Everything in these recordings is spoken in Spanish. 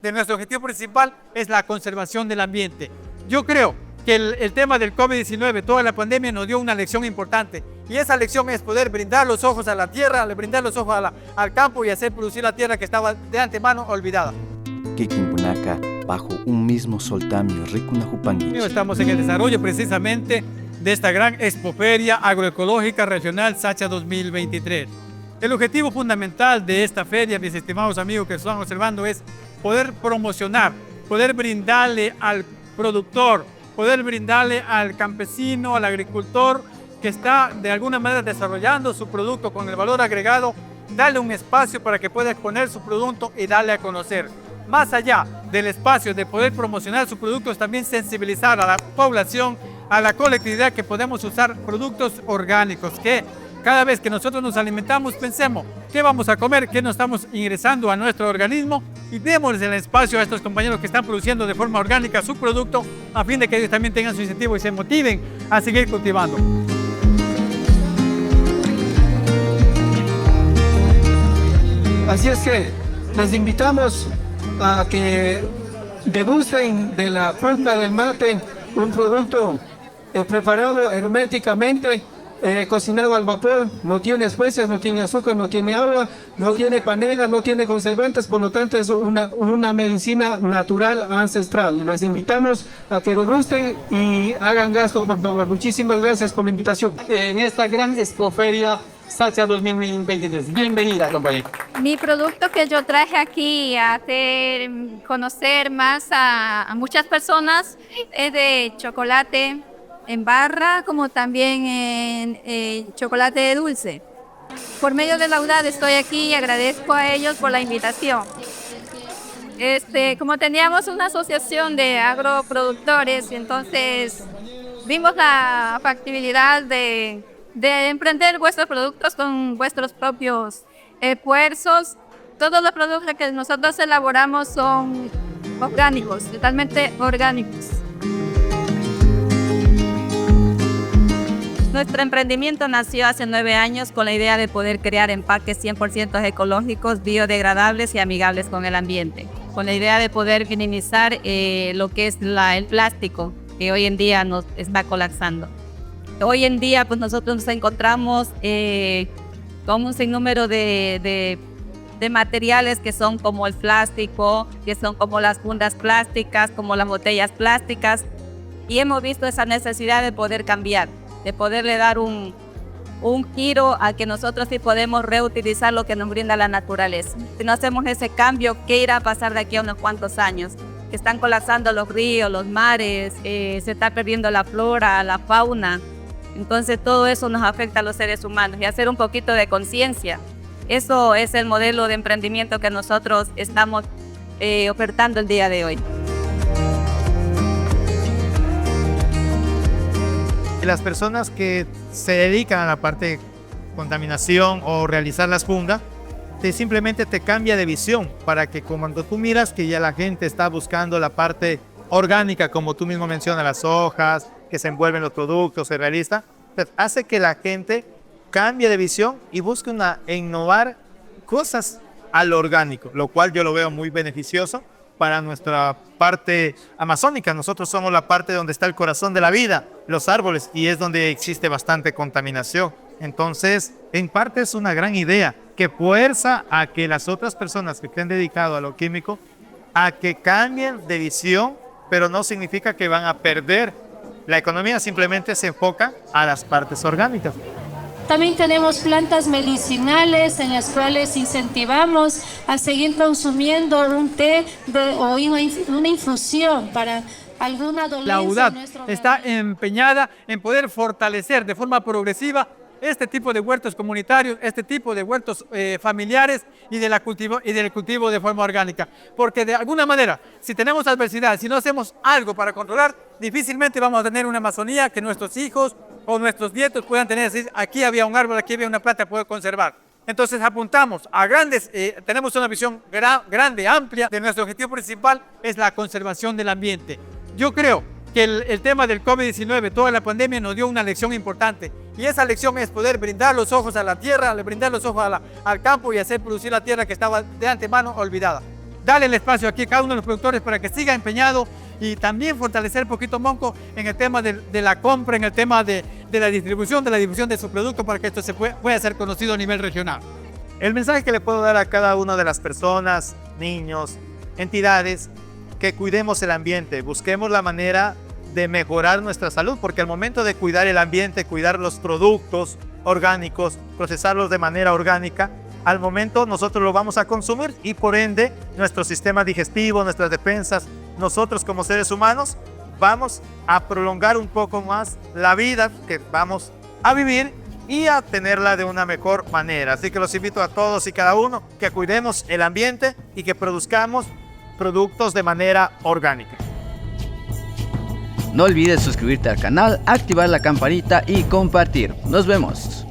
de nuestro objetivo principal es la conservación del ambiente. Yo creo que el tema del COVID-19, toda la pandemia nos dio una lección importante, y esa lección es poder brindar los ojos a la tierra, brindar los ojos al campo y hacer producir la tierra que estaba de antemano olvidada. Kikinpunaca, bajo un mismo soltamio, Ricunajupanguich. Estamos en el desarrollo precisamente de esta gran expoferia agroecológica regional Sacha 2023. El objetivo fundamental de esta feria, mis estimados amigos que están observando, es poder promocionar, poder brindarle al productor, poder brindarle al campesino, al agricultor que está de alguna manera desarrollando su producto con el valor agregado, darle un espacio para que pueda exponer su producto y darle a conocer. Más allá del espacio de poder promocionar sus productos, también sensibilizar a la población, a la colectividad, que podemos usar productos orgánicos, que cada vez que nosotros nos alimentamos pensemos qué vamos a comer, qué nos estamos ingresando a nuestro organismo, y démosles el espacio a estos compañeros que están produciendo de forma orgánica su producto, a fin de que ellos también tengan su incentivo y se motiven a seguir cultivando. Así es que les invitamos a que degusten de la fruta del mate, un producto preparado herméticamente, cocinado al vapor, no tiene especias, no tiene azúcar, no tiene agua, no tiene panela, no tiene conservantes, por lo tanto es una medicina natural ancestral. Les invitamos a que degusten y hagan gasto, por favor. Muchísimas gracias por la invitación en esta gran expoferia Sacha 2023. Bienvenida, compañero. Mi producto que yo traje aquí a hacer conocer más a muchas personas es de chocolate en barra, como también en chocolate dulce. Por medio de la UDAD estoy aquí y agradezco a ellos por la invitación. Como teníamos una asociación de agroproductores, entonces vimos la factibilidad de emprender vuestros productos con vuestros propios esfuerzos. Todos los productos que nosotros elaboramos son orgánicos, totalmente orgánicos. Nuestro emprendimiento nació hace 9 años con la idea de poder crear empaques 100% ecológicos, biodegradables y amigables con el ambiente. Con la idea de poder minimizar lo que es el plástico, que hoy en día nos está colapsando. Hoy en día pues nosotros nos encontramos con un sinnúmero de materiales que son como el plástico, que son como las fundas plásticas, como las botellas plásticas, y hemos visto esa necesidad de poder cambiar, de poderle dar un giro a que nosotros sí podemos reutilizar lo que nos brinda la naturaleza. Si no hacemos ese cambio, ¿qué irá a pasar de aquí a unos cuantos años? Que están colapsando los ríos, los mares, se está perdiendo la flora, la fauna. Entonces todo eso nos afecta a los seres humanos, y hacer un poquito de conciencia. Eso es el modelo de emprendimiento que nosotros estamos ofertando el día de hoy. Las personas que se dedican a la parte de contaminación o realizar las fundas, simplemente te cambia de visión, para que cuando tú miras que ya la gente está buscando la parte orgánica, como tú mismo mencionas, las hojas que se envuelven los productos, se realiza, pues hace que la gente cambie de visión y busque innovar cosas al orgánico, lo cual yo lo veo muy beneficioso para nuestra parte amazónica. Nosotros somos la parte donde está el corazón de la vida, los árboles, y es donde existe bastante contaminación. Entonces, en parte es una gran idea que fuerza a que las otras personas que estén dedicadas a lo químico, a que cambien de visión, pero no significa que van a perder la economía, simplemente se enfoca a las partes orgánicas. También tenemos plantas medicinales en las cuales incentivamos a seguir consumiendo un té o una infusión para alguna dolencia. La UDAD está empeñada en poder fortalecer de forma progresiva este tipo de huertos comunitarios, este tipo de huertos familiares y del cultivo de forma orgánica. Porque de alguna manera, si tenemos adversidad, si no hacemos algo para controlar, difícilmente vamos a tener una Amazonía que nuestros hijos o nuestros nietos puedan tener. Decir, aquí había un árbol, aquí había una planta que poder conservar. Entonces apuntamos a grandes, tenemos una visión grande, amplia, de nuestro objetivo principal es la conservación del ambiente. Yo creo que el tema del COVID-19, toda la pandemia nos dio una lección importante, y esa lección es poder brindar los ojos a la tierra, brindar los ojos al campo y hacer producir la tierra que estaba de antemano olvidada. darle el espacio aquí a cada uno de los productores para que siga empeñado y también fortalecer un poquito Monco en el tema de la compra, en el tema de la distribución, de su producto para que esto se pueda ser conocido a nivel regional. El mensaje que le puedo dar a cada una de las personas, niños, entidades, que cuidemos el ambiente, busquemos la manera de mejorar nuestra salud, porque al momento de cuidar el ambiente, cuidar los productos orgánicos, procesarlos de manera orgánica, al momento nosotros lo vamos a consumir y por ende nuestro sistema digestivo, nuestras defensas, nosotros como seres humanos vamos a prolongar un poco más la vida que vamos a vivir y a tenerla de una mejor manera. Así que los invito a todos y cada uno que cuidemos el ambiente y que produzcamos productos de manera orgánica. No olvides suscribirte al canal, activar la campanita y compartir. Nos vemos.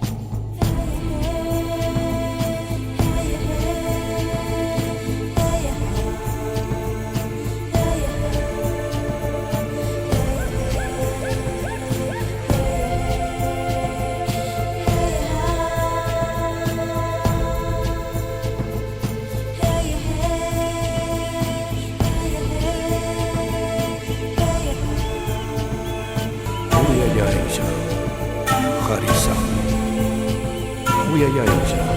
Harisa. Uya